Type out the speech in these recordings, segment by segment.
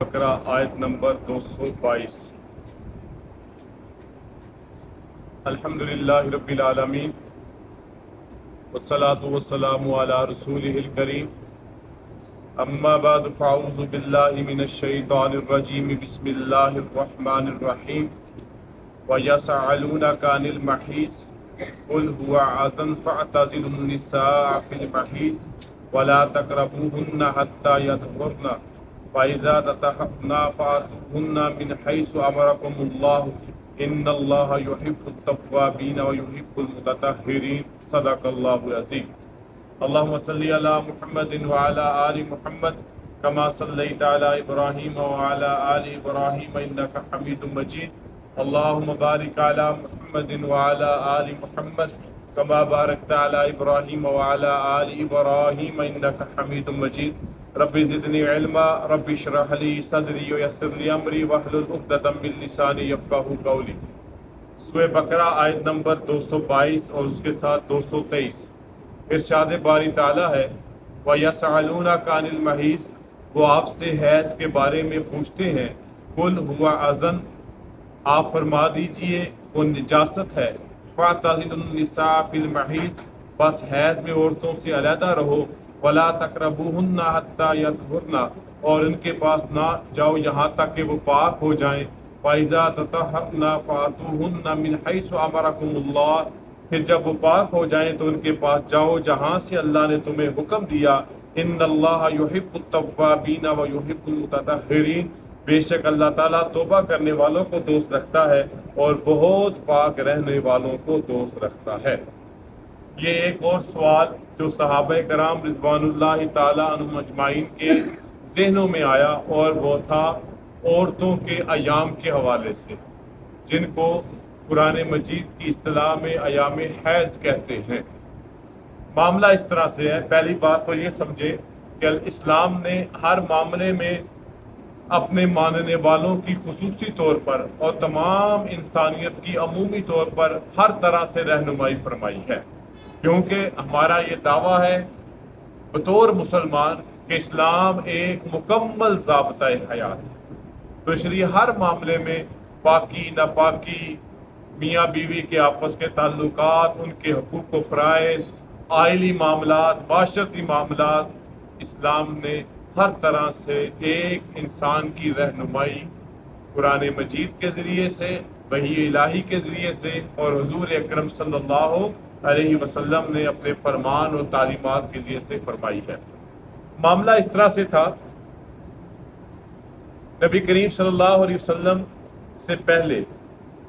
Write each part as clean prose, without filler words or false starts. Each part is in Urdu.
بقرہ آیت نمبر 222۔ الحمدللہ رب العالمین والصلاة والسلام علی رسولہ الکریم، اما بعد فاعوذ باللہ من الشیطان الرجیم، بسم اللہ الرحمن الرحیم۔ وَيَسْأَلُونَكَ عَنِ الْمَحِيضِ قُلْ هُوَ أَذًى فَاعْتَزِلُوا النِّسَاءَ فِي الْمَحِيضِ وَلَا تَقْرَبُوهُنَّ حَتَّى يَطْهُرْنَ فَإِذَا تَطَهَّرْنَ فَأْتُوهُنَّ مِنْ حَيْثُ أَمَرَكُمُ اللَّهُ إِنَّ اللَّهَ يُحِبُّ التَّوَّابِينَ وَيُحِبُّ الْمُتَطَهِّرِينَ صدق اللہ العظیم۔ اللهم صل علی محمد وعلى آل محمد كما صليت على إبراهيم وعلى آل إبراهيم إنك حميد مجيد۔ اللهم بارك على محمد وعلى آل محمد كما باركت على إبراهيم وعلى آل إبراهيم إنك حميد مجيد۔ رب زدنی علما، رب اشرح لي صدری ويسر لي امری واحلل عقدۃ من لسانی یفقہوا قولی۔ سورہ بقرہ آیت نمبر 222 اور اس کے ساتھ 223۔ ارشاد باری تعالیٰ ہے وَيَسْأَلُونَكَ عَنِ الْمَحِيضِ، وہ آپ سے حیض کے بارے میں پوچھتے ہیں۔ قُلْ هُوَ أَذًى، آپ فرما دیجئے وہ نجاست ہے۔ فَاعْتَزِلُوا النِّسَاءَ فِي الْمَحِيضِ، بس حیض میں عورتوں سے علیحدہ رہو۔ وَلَا تَقْرَبُوهُنَّ حَتَّى يَطْهُرْنَ، اور ان کے پاس نہ جاؤ یہاں تک کہ وہ پاک ہو جائیں۔ فَإِذَا تَطَهَّرْنَ فَأْتُوهُنَّ مِنْ حَيْثُ أَمَرَكُمُ اللَّهُ، پھر جب وہ پاک ہو جائیں تو ان کے پاس جاؤ جہاں سے اللہ نے تمہیں حکم دیا۔ إِنَّ اللَّهَ يُحِبُّ التَّوَّابِينَ وَيُحِبُّ الْمُتَطَهِّرِينَ، بے شک اللہ تعالیٰ توبہ کرنے والوں کو دوست رکھتا ہے اور بہت پاک رہنے والوں کو دوست رکھتا ہے۔ یہ ایک اور سوال جو صحابہ کرام رضوان اللہ تعالیٰ عنہم اجمعین کے ذہنوں میں آیا، اور وہ تھا عورتوں کے ایام کے حوالے سے، جن کو قرآن مجید کی اصطلاح میں ایام حیض کہتے ہیں۔ معاملہ اس طرح سے ہے، پہلی بات تو یہ سمجھے کہ اسلام نے ہر معاملے میں اپنے ماننے والوں کی خصوصی طور پر اور تمام انسانیت کی عمومی طور پر ہر طرح سے رہنمائی فرمائی ہے، کیونکہ ہمارا یہ دعویٰ ہے بطور مسلمان کہ اسلام ایک مکمل ضابطۂ حیات ہے، تو اس لیے ہر معاملے میں پاکی ناپاکی، میاں بیوی کے آپس کے تعلقات، ان کے حقوق و فرائض، آئلی معاملات، معاشرتی معاملات، اسلام نے ہر طرح سے ایک انسان کی رہنمائی قرآن مجید کے ذریعے سے، وحی الہی کے ذریعے سے، اور حضور اکرم صلی اللہ علیہ وسلم نے اپنے فرمان اور تعلیمات کے ذریعے سے فرمائی ہے۔ معاملہ اس طرح سے تھا، نبی کریم صلی اللہ علیہ وسلم سے پہلے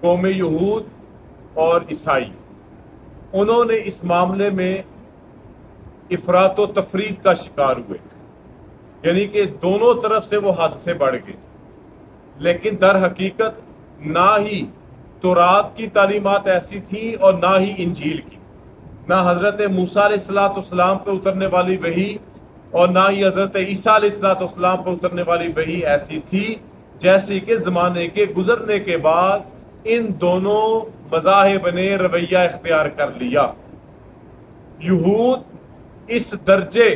قوم یہود اور عیسائی، انہوں نے اس معاملے میں افراط و تفرید کا شکار ہوئے، یعنی کہ دونوں طرف سے وہ حد سے بڑھ گئے، لیکن در حقیقت نہ ہی تورات کی تعلیمات ایسی تھیں اور نہ ہی انجیل کی، نہ حضرت موسیٰ علیہ السلام پہ اترنے والی وحی اور نہ ہی حضرت عیسیٰ علیہ السلام پہ اترنے والی وحی ایسی تھی جیسے کہ زمانے کے گزرنے کے بعد ان دونوں مذاہب نے رویہ اختیار کر لیا۔ یہود اس درجے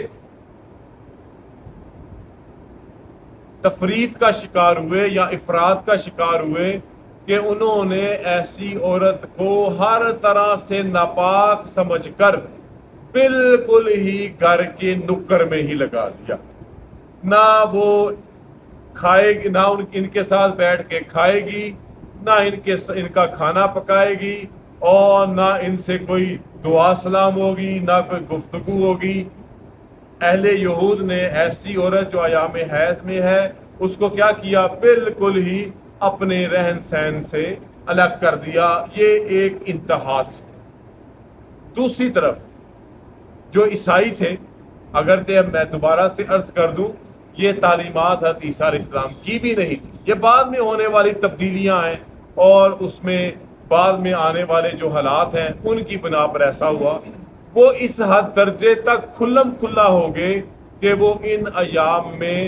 تفرید کا شکار ہوئے یا افراد کا شکار ہوئے کہ انہوں نے ایسی عورت کو ہر طرح سے ناپاک سمجھ کر بالکل ہی گھر کے نکر میں ہی لگا دیا، نہ وہ کھائے گی، نہ ان کے ساتھ بیٹھ کے کھائے گی، نہ ان کا کھانا پکائے گی، اور نہ ان سے کوئی دعا سلام ہوگی، نہ کوئی گفتگو ہوگی۔ اہل یہود نے ایسی عورت جو ایام حیض میں ہے اس کو کیا کیا، بالکل ہی اپنے رہن سہن سے الگ کر دیا۔ یہ ایک انتہا تھی۔ دوسری طرف جو عیسائی تھے، اگرچہ میں دوبارہ سے عرض کر دوں یہ تعلیمات حضرت عیسیٰ علیہ السلام کی بھی نہیں تھی، یہ بعد میں ہونے والی تبدیلیاں ہیں، اور اس میں بعد میں آنے والے جو حالات ہیں ان کی بنا پر ایسا ہوا۔ وہ اس حد درجے تک کھلم کھلا ہو گئے کہ وہ ان ایام میں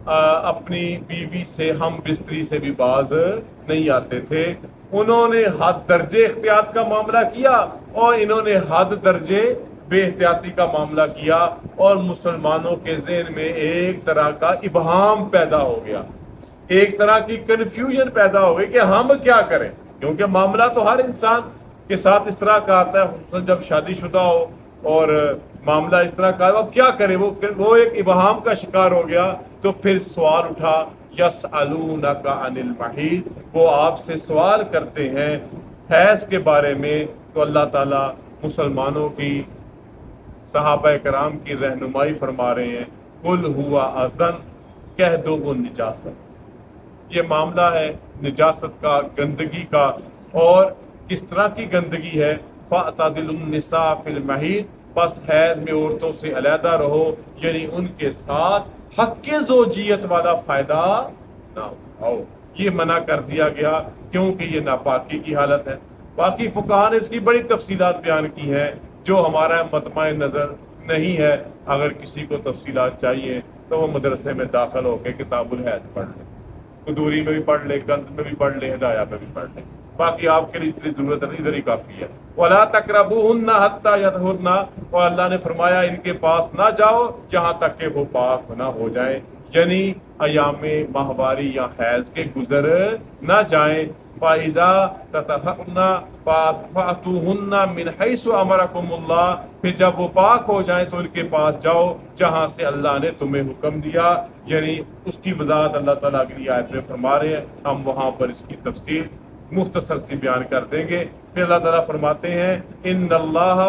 اپنی بیوی سے ہم بستری سے بھی باز نہیں آتے تھے۔ انہوں نے حد درجے احتیاط کا معاملہ کیا اور انہوں نے حد درجے بے احتیاطی کا معاملہ کیا، اور مسلمانوں کے ذہن میں ایک طرح کا ابہام پیدا ہو گیا ایک طرح کی کنفیوژن پیدا ہو گئی کہ ہم کیا کریں، کیونکہ معاملہ تو ہر انسان کے ساتھ اس طرح کا آتا ہے، خصوصاً جب شادی شدہ ہو اور معاملہ اس طرح کا ہے، وہ کیا کرے، وہ ایک ابہام کا شکار ہو گیا۔ تو پھر سوال اٹھا، یسألونک عن المحیض، وہ آپ سے سوال کرتے ہیں حیض کے بارے میں۔ تو اللہ تعالیٰ مسلمانوں کی، صحابہ کرام کی رہنمائی فرما رہے ہیں، قل ہوا اذن، کہہ دو وہ نجاست۔ یہ معاملہ ہے نجاست کا، گندگی کا، اور کس طرح کی گندگی ہے، فَاعْتَزِلُوا النِّسَاءَ فِي الْمَحِيضِ، بس حیض میں عورتوں سے علیحدہ رہو، یعنی ان کے ساتھ حق زوجیت والا فائدہ نہ اٹھاؤ۔ یہ منع کر دیا گیا کیونکہ یہ ناپاکی کی حالت ہے۔ باقی فقہاء نے اس کی بڑی تفصیلات بیان کی ہیں جو ہمارا مطمع نظر نہیں ہے۔ اگر کسی کو تفصیلات چاہیے تو وہ مدرسے میں داخل ہو کے کتاب الحیض پڑھ لے، قدوری میں بھی پڑھ لے، کنز میں بھی پڑھ لے، ہدایہ میں بھی پڑھ لے۔ باقی آپ کے لیے اتنی ضرورت نہیں، ادھر ہی کافی ہے۔ وَلَا تَقْرَبُوهُنَّ حَتَّى يَطْهُرْنَ، اور اللہ نے فرمایا ان کے پاس نہ جاؤ جہاں تک کہ وہ پاک نہ ہو جائیں، یعنی ایام ماہواری یا حیض کے گزر نہ جائیں۔ فَإِذَا تَطَهَّرْنَ فَأْتُوهُنَّ مِنْ حَيْثُ أَمَرَكُمُ اللَّهُ، پھر جب وہ پاک ہو جائیں تو ان کے پاس جاؤ جہاں سے اللہ نے تمہیں حکم دیا، یعنی اس کی وضاحت اللہ تعالیٰ اگلی آیت میں فرما رہے ہیں، ہم وہاں پر اس کی تفصیل مختصر سی بیان کر دیں گے۔ پھر اللہ تعالیٰ فرماتے ہیں ان اللہ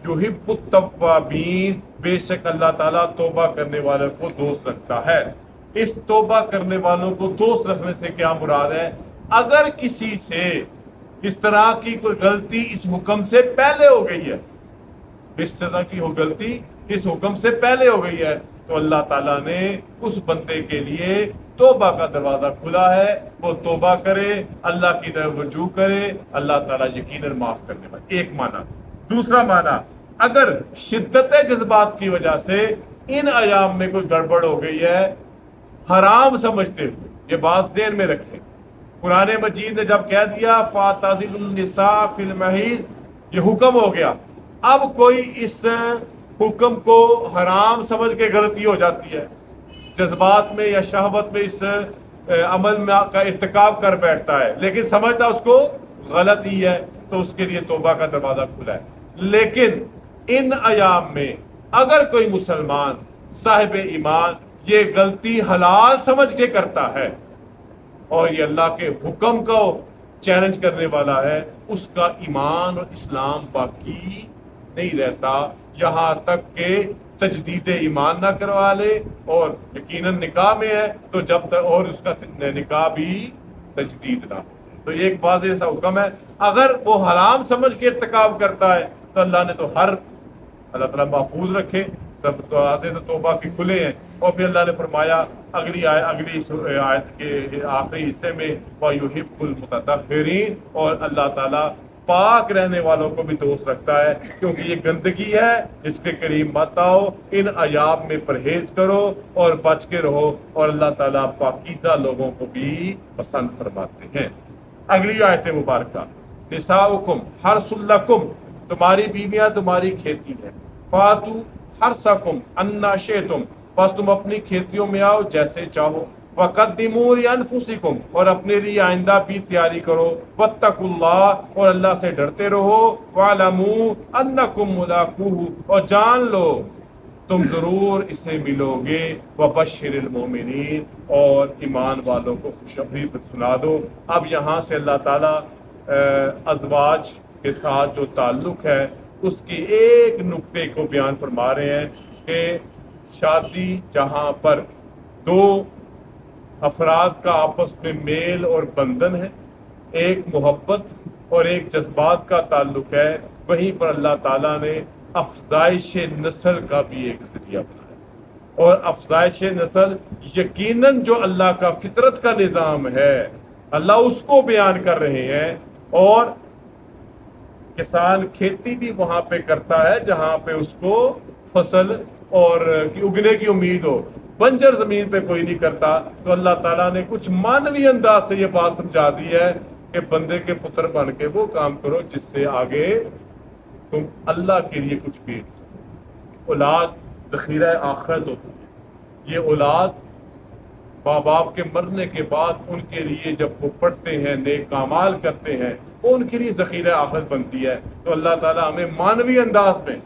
یحب التوابین، بے شک اللہ تعالیٰ توبہ کرنے والوں کو دوست رکھتا ہے۔ اس توبہ کرنے والوں کو دوست رکھنے سے کیا مراد ہے؟ اگر کسی سے اس طرح کی کوئی غلطی اس حکم سے پہلے ہو گئی ہے، اس طرح کی غلطی اس حکم سے پہلے ہو گئی ہے، تو اللہ تعالیٰ نے اس بندے کے لیے توبہ کا دروازہ کھلا ہے، وہ توبہ کرے، اللہ کی طرف رجوع کرے، اللہ تعالیٰ یقیناً معاف کرنے والا۔ ایک معنی۔ دوسرا معنی، اگر شدت جذبات کی وجہ سے ان ایام میں کوئی گڑبڑ ہو گئی ہے حرام سمجھتے ہوئے، یہ بات ذہن میں رکھیں، قرآن مجید نے جب کہہ دیا فَاعْتَزِلُوا النِّسَاءَ فِي الْمَحِيضِ، یہ حکم ہو گیا، اب کوئی اس حکم کو حرام سمجھ کے غلطی ہو جاتی ہے، جذبات میں یا شہوت میں اس عمل میں کا ارتکاب کر بیٹھتا ہے لیکن سمجھتا اس کو غلط ہی ہے، تو اس کے لیے توبہ کا دروازہ کھلا ہے۔ لیکن ان ایام میں اگر کوئی مسلمان صاحب ایمان یہ غلطی حلال سمجھ کے کرتا ہے اور یہ اللہ کے حکم کو چیلنج کرنے والا ہے، اس کا ایمان اور اسلام باقی نہیں رہتا یہاں تک کہ تجدید ایمان نہ کروا لے، اور یقیناً نکاح میں ہے تو جب تک اور اس کا نکاح بھی تجدید نہ ہو۔ تو یہ ایک واضح سا حکم ہے، اگر وہ حرام سمجھ کے ارتکاب کرتا ہے تو اللہ نے تو ہر اللہ تعالیٰ محفوظ رکھے، تب تو توبہ کے کھلے ہیں۔ اور پھر اللہ نے فرمایا اگلی آیت کے آخری حصے میں وَيُحِبُّ الْمُتَطَهِّرِينَ، اور اللہ تعالیٰ پاک رہنے والوں کو بھی دوست رکھتا ہے، کیونکہ یہ گندگی ہے، اس کے قریب مت آؤ، ان ایام میں پرہیز کرو اور بچ کے رہو، اور اللہ تعالیٰ پاکیزہ لوگوں کو بھی پسند فرماتے ہیں۔ اگلی آیت مبارکہ، نساؤکم حرث لکم، تمہاری بیویاں تمہاری کھیتی ہیں، فاتو حرثکم انا شئتم، بس تم اپنی کھیتیوں میں آؤ جیسے چاہو، وقدموا لانفسکم، اور اپنے لیے آئندہ بھی تیاری کرو، واتقوا اللہ، اور اللہ سے ڈرتے رہو، واعلموا انکم ملاقوہ، اور جان لو تم ضرور اسے ملو گے، وبشر المومنین، اور ایمان والوں کو خوشخبری سنا دو۔ اب یہاں سے اللہ تعالیٰ ازواج کے ساتھ جو تعلق ہے اس کی ایک نقطے کو بیان فرما رہے ہیں کہ شادی جہاں پر دو افراد کا آپس میں میل اور بندھن ہے، ایک محبت اور ایک جذبات کا تعلق ہے، وہیں پر اللہ تعالیٰ نے افزائش نسل کا بھی ایک ذریعہ بنایا، اور افزائش نسل یقیناً جو اللہ کا فطرت کا نظام ہے اللہ اس کو بیان کر رہے ہیں، اور کسان کھیتی بھی وہاں پہ کرتا ہے جہاں پہ اس کو فصل اور اگنے کی امید ہو، بنجر زمین پہ کوئی نہیں کرتا۔ تو اللہ تعالیٰ نے کچھ مانوی انداز سے یہ بات سمجھا دی ہے کہ بندے کے پتر بن کے وہ کام کرو جس سے آگے تم اللہ کے لیے کچھ بیچ سکو۔ اولاد ذخیرہ آخرت ہوتی ہے، یہ اولاد ماں باپ کے مرنے کے بعد ان کے لیے جب وہ پڑھتے ہیں، نیک اعمال کرتے ہیں، وہ ان کے لیے ذخیرہ آخرت بنتی ہے۔ تو اللہ تعالیٰ ہمیں مانوی انداز میں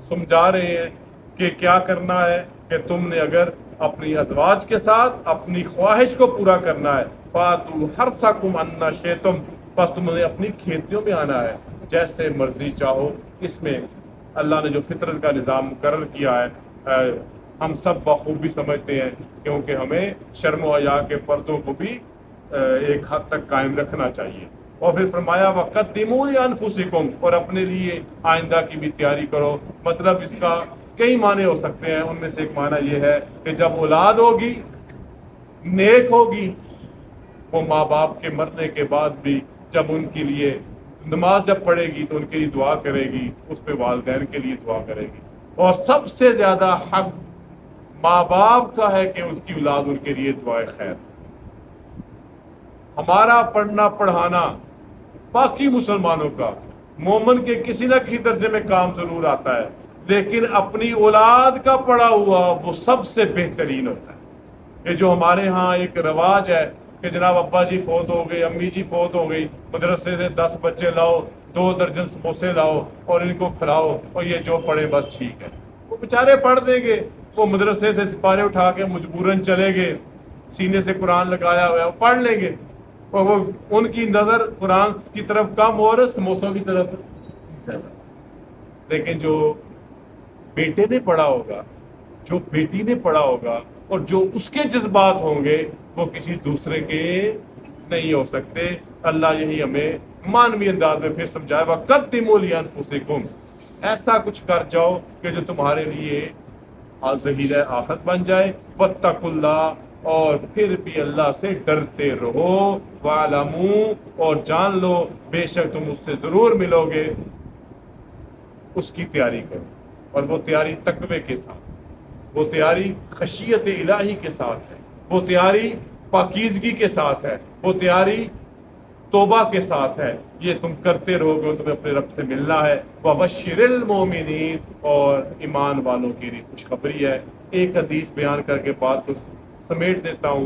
سمجھا رہے ہیں کہ کیا کرنا ہے، کہ تم نے اگر اپنی ازواج کے ساتھ اپنی خواہش کو پورا کرنا ہے، فاتو حرثکم انا شئتم، بس تم نے اپنی کھیتیوں میں آنا ہے جیسے مرضی چاہو۔ اس میں اللہ نے جو فطرت کا نظام مقرر کیا ہے ہم سب بخوبی سمجھتے ہیں، کیونکہ ہمیں شرم و حیا کے پردوں کو بھی ایک حد تک قائم رکھنا چاہیے۔ اور پھر فرمایا وَقَدِّمُوا لِأَنفُسِكُمْ، اور اپنے لیے آئندہ کی بھی تیاری کرو۔ مطلب اس کا کئی معنی ہو سکتے ہیں، ان میں سے ایک معنی یہ ہے کہ جب اولاد ہوگی، نیک ہوگی، وہ ماں باپ کے مرنے کے بعد بھی جب ان کے لیے نماز جب پڑھے گی تو ان کے لیے دعا کرے گی، اس پہ والدین کے لیے دعا کرے گی۔ اور سب سے زیادہ حق ماں باپ کا ہے کہ ان کی اولاد ان کے لیے دعائے خیر۔ ہمارا پڑھنا پڑھانا باقی مسلمانوں کا، مومن کے کسی نہ کسی درجے میں کام ضرور آتا ہے، لیکن اپنی اولاد کا پڑھا ہوا وہ سب سے بہترین ہوتا ہے۔ یہ جو ہمارے ہاں ایک رواج ہے کہ جناب ابا جی فوت ہو گئے، امی جی فوت ہو گئی، مدرسے سے 10 بچے لاؤ، 2 درجن سموسے لاؤ اور ان کو کھلاؤ اور یہ جو پڑھے بس ٹھیک ہے۔ وہ بیچارے پڑھ دیں گے، وہ مدرسے سے سپارے اٹھا کے مجبوراً چلے گئے، سینے سے قرآن لگایا ہوا ہے، وہ پڑھ لیں گے، اور وہ ان کی نظر قرآن کی طرف کم اور سموسوں کی طرف زیادہ۔ لیکن جو بیٹے نے پڑھا ہوگا، جو بیٹی نے پڑھا ہوگا، اور جو اس کے جذبات ہوں گے وہ کسی دوسرے کے نہیں ہو سکتے۔ اللہ یہی ہمیں مانوی انداز میں پھر سمجھائے وَقَدِّمُوا لِأَنفُسِكُمْ، ایسا کچھ کر جاؤ کہ جو تمہارے لیے ذخیرہ آخرت بن جائے۔ وَاتَّقُوا اللَّهَ، اور پھر بھی اللہ سے ڈرتے رہو۔ وَاعْلَمُوا، اور جان لو بے شک تم اس سے ضرور ملو گے۔ اس کی تیاری کرو، اور وہ تیاری تقوی کے ساتھ، وہ تیاری خشیت الہی کے ساتھ ہے، وہ تیاری پاکیزگی کے ساتھ ہے، وہ تیاری توبہ کے ساتھ ہے۔ یہ تم کرتے رہو گے تمہیں اپنے رب سے ملنا ہے۔ وَبَشِّرِ الْمُؤْمِنِينَ، اور ایمان والوں کے لیے خوشخبری ہے۔ ایک حدیث بیان کر کے بات کو سمیٹ دیتا ہوں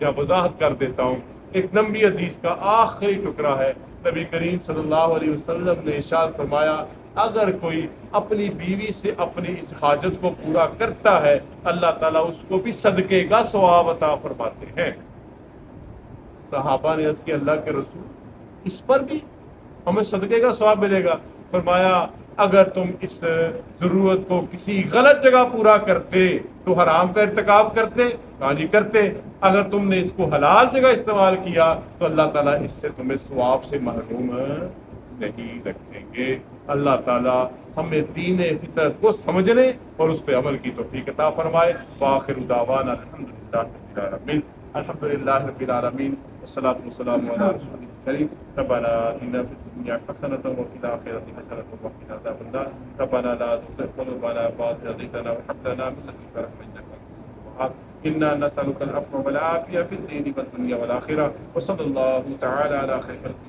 یا وضاحت کر دیتا ہوں۔ ایک لمبی حدیث کا آخری ٹکڑا ہے۔ نبی کریم صلی اللہ علیہ وسلم نے ارشاد فرمایا اگر کوئی اپنی بیوی سے اپنی اس حاجت کو پورا کرتا ہے، اللہ تعالیٰ اس کو بھی صدقے کا ثواب عطا فرماتے ہیں۔ صحابہ نے عرض کیا اللہ کے رسول، اس پر بھی ہمیں صدقے کا ثواب ملے گا؟ فرمایا اگر تم اس ضرورت کو کسی غلط جگہ پورا کرتے تو حرام کا ارتکاب کرتے؟ ہاں جی کرتے۔ اگر تم نے اس کو حلال جگہ استعمال کیا تو اللہ تعالیٰ اس سے تمہیں ثواب سے محروم نہیں رکھیں گے۔ اللہ تعالیٰ ہمیں دین فطرت کو سمجھنے اور اس پہ عمل کی توفیق عطا فرمائے۔ وآخر دعوانا الحمدللہ رب العالمین، الحمدللہ رب العالمین، والصلاة والسلام علی رسول کریم۔ ربنا آتنا فی الدنیا حسنۃ وفی الآخرۃ حسنۃ وقنا عذاب النار۔ ربنا لا تزغ قلوبنا بعد إذ هديتنا وهب لنا من لدنك رحمة إنك أنت الوهاب۔ إنا نسألك العفو والعافية في الدين والدنيا والآخرة، وصلى الله تعالى على خير خلقه